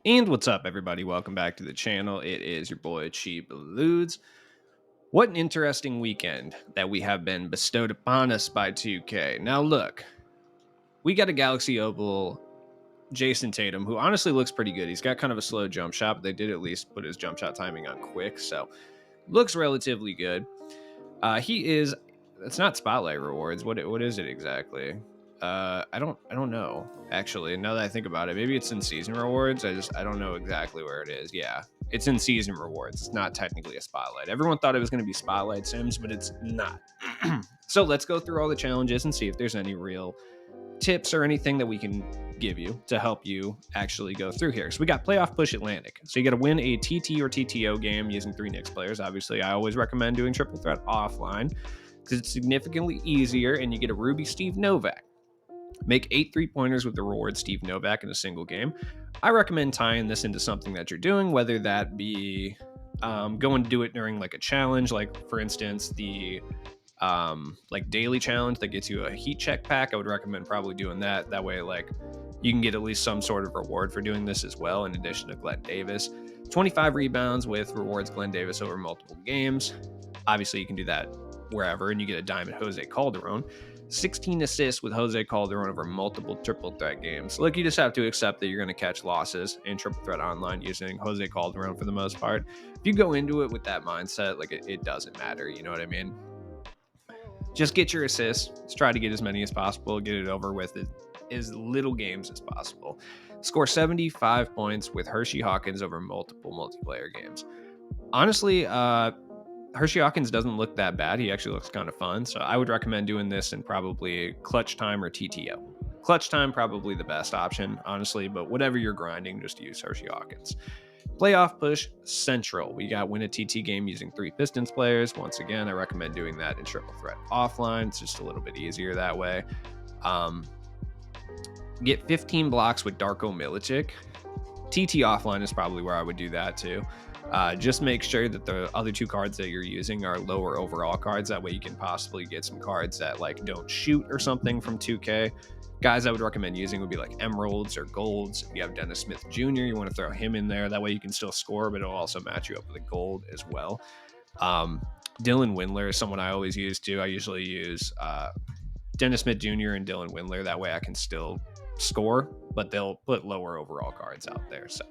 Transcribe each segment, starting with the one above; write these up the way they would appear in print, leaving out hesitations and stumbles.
And what's up, everybody? Welcome back to the channel. It is your boy Cheap Eludes. What an interesting weekend that we have been bestowed upon us by 2K. Now, look, we got a Galaxy Opal Jason Tatum, who honestly looks pretty good. He's got kind of a slow jump shot, but they did at least put his jump shot timing on quick, so looks relatively good. He is. It's not spotlight rewards. What is it exactly? I don't know actually. Now that I think about it, maybe it's in season rewards. I don't know exactly where it is. Yeah, it's in season rewards. It's not technically a spotlight. Everyone thought it was going to be spotlight sims, but it's not. So let's go through all the challenges and see if there's any real tips or anything that we can give you to help you actually go through here. So we got Playoff Push Atlantic. So you got to win a TT or TTO game using 3 Knicks players. Obviously, I always recommend doing Triple Threat offline because it's significantly easier and you get a Ruby Steve Novak. Make 8 3-pointers with the reward Steve Novak in a single game. I recommend tying this into something that you're doing, whether that be going to do it during like a challenge, like for instance, the like daily challenge that gets you a heat check pack. I would recommend probably doing that. That way, like you can get at least some sort of reward for doing this as well, in addition to Glenn Davis. 25 rebounds with rewards Glenn Davis over multiple games. Obviously, you can do that wherever, and you get a diamond Jose Calderon. 16 assists with Jose Calderon over multiple triple threat games. Look, you just have to accept that you're going to catch losses in triple threat online using Jose Calderon for the most part. If you go into it with that mindset, like it doesn't matter. You know what I mean? Just get your assists. Let's try to get as many as possible. Get it over with as little games as possible. Score 75 points with Hershey Hawkins over multiple multiplayer games. Honestly, Hershey Hawkins doesn't look that bad. He actually looks kind of fun. So I would recommend doing this in probably Clutch Time or TTO. Clutch Time, probably the best option, honestly, but whatever you're grinding, just use Hershey Hawkins. Playoff Push Central. We got win a TT game using 3 Pistons players. Once again, I recommend doing that in Triple Threat offline. It's just a little bit easier that way. Get 15 blocks with Darko Milicic. TT offline is probably where I would do that too. Just make sure that the other 2 cards that you're using are lower overall cards. That way you can possibly get some cards that like don't shoot or something from 2K. Guys I would recommend using would be like Emeralds or Golds. If you have Dennis Smith Jr., you want to throw him in there. That way you can still score, but it'll also match you up with a Gold as well. Dylan Windler is someone I always use too. I usually use Dennis Smith Jr. and Dylan Windler. That way I can still score, but they'll put lower overall cards out there. So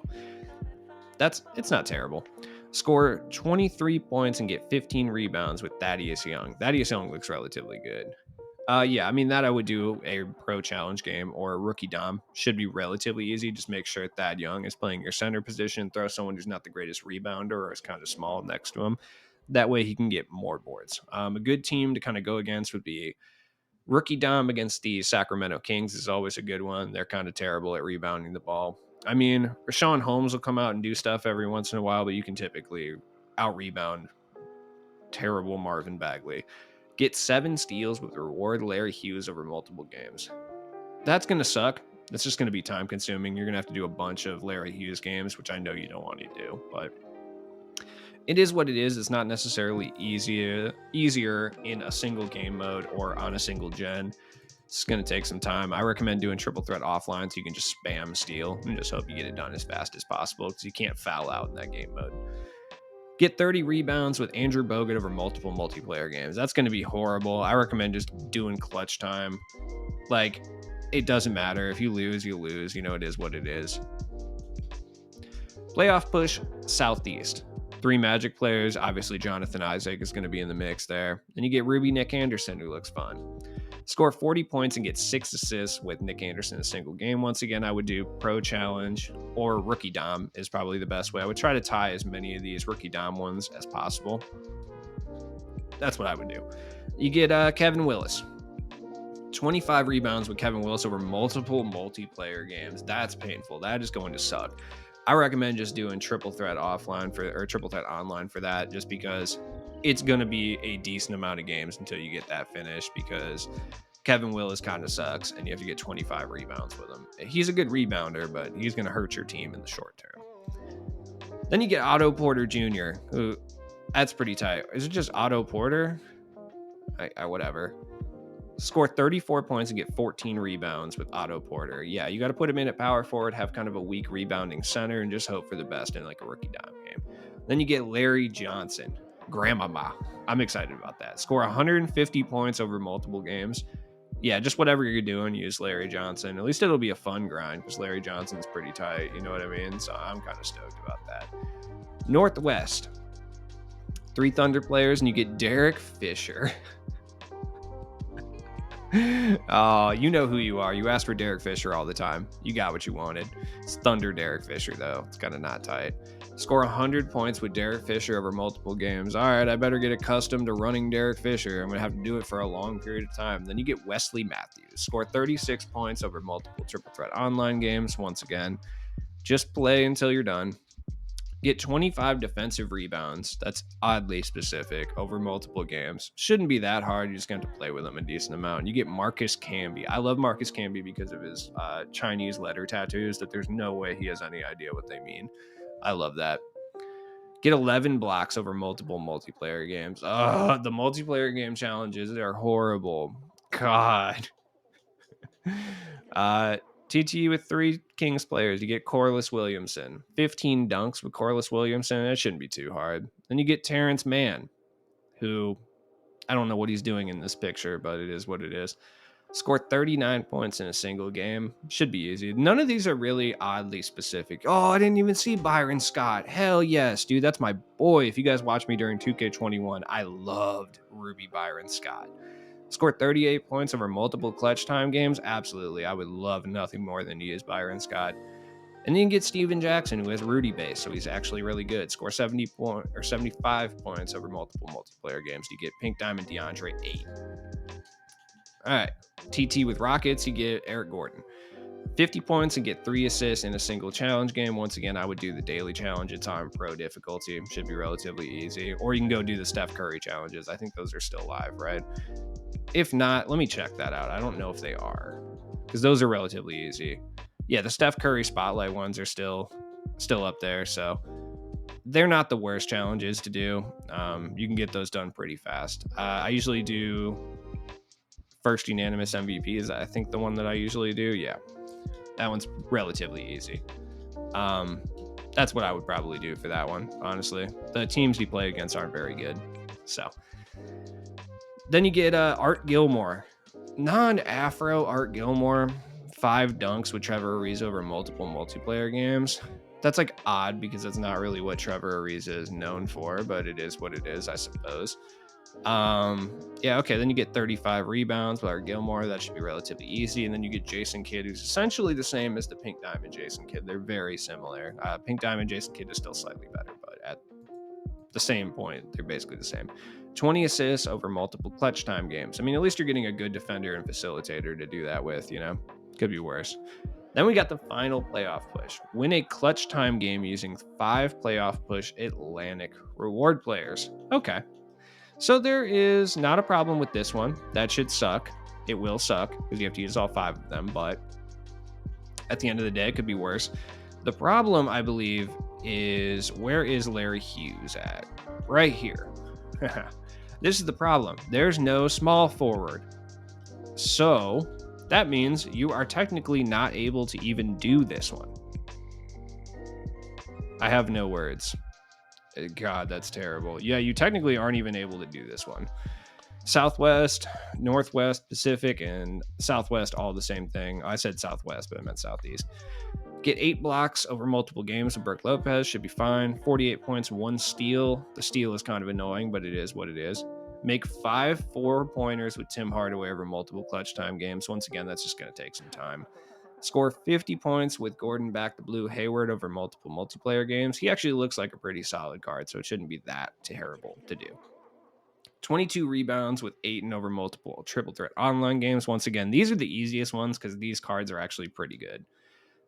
it's not terrible. Score 23 points and get 15 rebounds with Thaddeus Young. Thaddeus Young looks relatively good. Yeah, I mean, that I would do a pro challenge game or a rookie dom. Should be relatively easy. Just make sure Thad Young is playing your center position. Throw someone who's not the greatest rebounder or is kind of small next to him. That way he can get more boards. A good team to kind of go against would be rookie dom against the Sacramento Kings is always a good one. They're kind of terrible at rebounding the ball. I mean, Rashawn Holmes will come out and do stuff every once in a while, but you can typically out-rebound terrible Marvin Bagley. Get 7 steals with reward Larry Hughes over multiple games. That's going to suck. That's just going to be time consuming. You're going to have to do a bunch of Larry Hughes games, which I know you don't want to do, but it is what it is. It's not necessarily easier in a single game mode or on a single gen. It's going to take some time. I recommend doing triple threat offline so you can just spam steal and just hope you get it done as fast as possible because you can't foul out in that game mode. Get 30 rebounds with Andrew Bogut over multiple multiplayer games. That's going to be horrible. I recommend just doing clutch time. Like, it doesn't matter. If you lose, you lose. You know, it is what it is. Playoff Push Southeast. 3 Magic players. Obviously, Jonathan Isaac is going to be in the mix there. And you get Ruby Nick Anderson, who looks fun. Score 40 points and get 6 assists with Nick Anderson in a single game. Once again, I would do Pro Challenge or Rookie Dom is probably the best way. I would try to tie as many of these Rookie Dom ones as possible. That's what I would do. You get Kevin Willis. 25 rebounds with Kevin Willis over multiple multiplayer games. That's painful. That is going to suck. I recommend just doing triple threat offline or triple threat online for that, just because it's going to be a decent amount of games until you get that finished, because Kevin Willis kind of sucks and you have to get 25 rebounds with him. He's a good rebounder, but he's going to hurt your team in the short term. Then you get Otto Porter Jr., that's pretty tight. Is it just Otto Porter? I whatever. Score 34 points and get 14 rebounds with Otto Porter. Yeah, you got to put him in at power forward, have kind of a weak rebounding center, and just hope for the best in like a rookie dime game. Then you get Larry Johnson, Grandmama. I'm excited about that. Score 150 points over multiple games. Yeah, just whatever you're doing, use Larry Johnson. At least it'll be a fun grind because Larry Johnson's pretty tight. You know what I mean? So I'm kind of stoked about that. Northwest, 3 Thunder players, and you get Derek Fisher. Oh, you know who you are. You asked for Derek Fisher all the time. You got what you wanted. It's Thunder Derek Fisher, though. It's kind of not tight. Score 100 points with Derek Fisher over multiple games. All right, I better get accustomed to running Derek Fisher. I'm going to have to do it for a long period of time. Then you get Wesley Matthews. Score 36 points over multiple triple threat online games. Once again, just play until you're done. Get 25 defensive rebounds. That's oddly specific over multiple games. Shouldn't be that hard. You just got to play with them a decent amount. And you get Marcus Camby. I love Marcus Camby because of his Chinese letter tattoos that there's no way he has any idea what they mean. I love that. Get 11 blocks over multiple multiplayer games. The multiplayer game challenges, they're horrible. God. TT with 3 Kings players. You get Corliss Williamson. 15 dunks with Corliss Williamson. That shouldn't be too hard. Then you get Terrence Mann, who I don't know what he's doing in this picture, but it is what it is. Scored 39 points in a single game. Should be easy. None of these are really oddly specific. Oh, I didn't even see Byron Scott. Hell yes, dude. That's my boy. If you guys watched me during 2K21, I loved Ruby Byron Scott. Scored 38 points over multiple clutch time games. Absolutely. I would love nothing more than to use Byron Scott. And then you get Steven Jackson, who has Rudy base, so he's actually really good. Score 75 points over multiple multiplayer games. You get Pink Diamond DeAndre 8. All right. TT with Rockets, you get Eric Gordon. 50 points and get 3 assists in a single challenge game. Once again, I would do the daily challenge. It's on pro difficulty. Should be relatively easy. Or you can go do the Steph Curry challenges. I think those are still live, right? If not, let me check that out. I don't know if they are, because those are relatively easy. Yeah, the Steph Curry spotlight ones are still up there, so they're not the worst challenges to do. You can get those done pretty fast. I usually do first unanimous MVP is I think the one that I usually do. Yeah, that one's relatively easy. That's what I would probably do for that one, honestly. The teams you play against aren't very good, so. Then you get Art Gilmore. Non-Afro Art Gilmore. 5 dunks with Trevor Ariza over multiple multiplayer games. That's like odd because that's not really what Trevor Ariza is known for, but it is what it is, I suppose. Yeah, okay. Then you get 35 rebounds with Art Gilmore. That should be relatively easy. And then you get Jason Kidd, who's essentially the same as the Pink Diamond Jason Kidd. They're very similar. Pink Diamond Jason Kidd is still slightly better, but at the same point, they're basically the same. 20 assists over multiple clutch time games. I mean, at least you're getting a good defender and facilitator to do that with, you know? Could be worse. Then we got the final playoff push. Win a clutch time game using 5 playoff push Atlantic reward players. Okay. So there is not a problem with this one. That should suck. It will suck because you have to use all 5 of them, but at the end of the day, it could be worse. The problem, I believe, is where is Larry Hughes at? Right here. This is the problem. There's no small forward. So that means you are technically not able to even do this one. I have no words. God, that's terrible. Yeah, you technically aren't even able to do this one. Southwest, Northwest, Pacific, and Southwest, all the same thing. I said Southwest, but I meant Southeast. Get 8 blocks over multiple games with Brook Lopez. Should be fine. 48 points, 1 steal. The steal is kind of annoying, but it is what it is. Make 5 4-pointers with Tim Hardaway over multiple clutch time games. Once again, that's just going to take some time. Score 50 points with Gordon back to Blue Hayward over multiple multiplayer games. He actually looks like a pretty solid guard, so it shouldn't be that terrible to do. 22 rebounds with Ayton over multiple triple threat online games. Once again, these are the easiest ones because these cards are actually pretty good.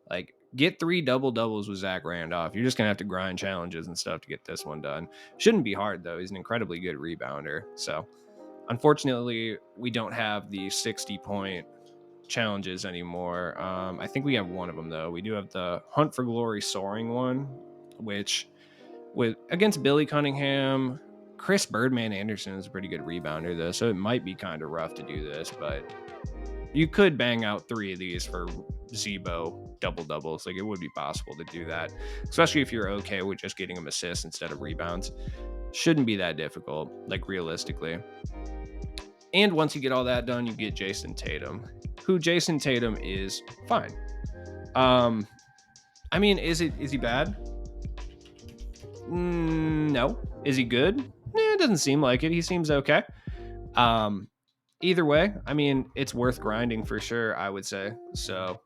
Like, get 3 double-doubles with Zach Randolph. You're just going to have to grind challenges and stuff to get this one done. Shouldn't be hard, though. He's an incredibly good rebounder. So, unfortunately, we don't have the 60-point challenges anymore. I think we have one of them, though. We do have the Hunt for Glory Soaring one, which, against Billy Cunningham, Chris Birdman Anderson is a pretty good rebounder, though, so it might be kind of rough to do this, but you could bang out 3 of these for Zebo double-doubles. Like, it would be possible to do that, especially if you're okay with just getting him assists instead of rebounds. Shouldn't be that difficult, like, realistically. And once you get all that done, you get Jason Tatum, who Jason Tatum is fine. I mean, is he bad? No. Is he good? It doesn't seem like it. He seems okay. Either way, I mean, it's worth grinding for sure, I would say. So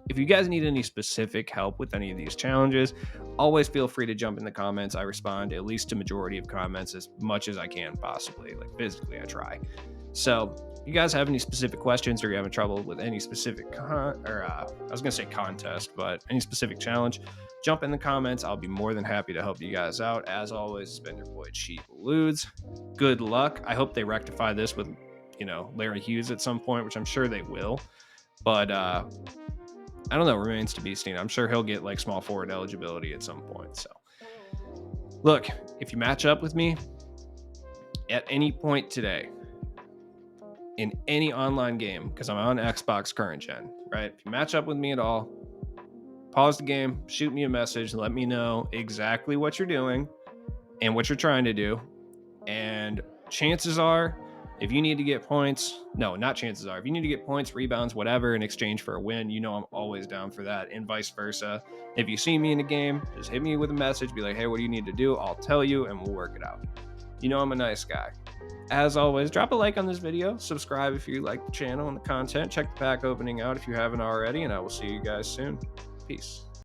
if you guys need any specific help with any of these challenges, always feel free to jump in the comments. I respond at least to majority of comments as much as I can possibly. Like, physically, I try. So if you guys have any specific questions or you're having trouble with any specific contest, but any specific challenge, jump in the comments. I'll be more than happy to help you guys out. As always, it's been your boy Cheap Eludes. Good luck. I hope they rectify this with, Larry Hughes at some point, which I'm sure they will. But I don't know, remains to be seen. I'm sure he'll get like small forward eligibility at some point. So look, if you match up with me at any point today in any online game, because I'm on Xbox current gen, right? If you match up with me at all, pause the game, shoot me a message, let me know exactly what you're doing and what you're trying to do. And chances are, if you need to get points, if you need to get points, rebounds, whatever, in exchange for a win, I'm always down for that, and vice versa. If you see me in a game, just hit me with a message, be like, hey, what do you need to do? I'll tell you, and we'll work it out. I'm a nice guy. As always, drop a like on this video, subscribe if you like the channel and the content, check the pack opening out if you haven't already, and I will see you guys soon. Peace.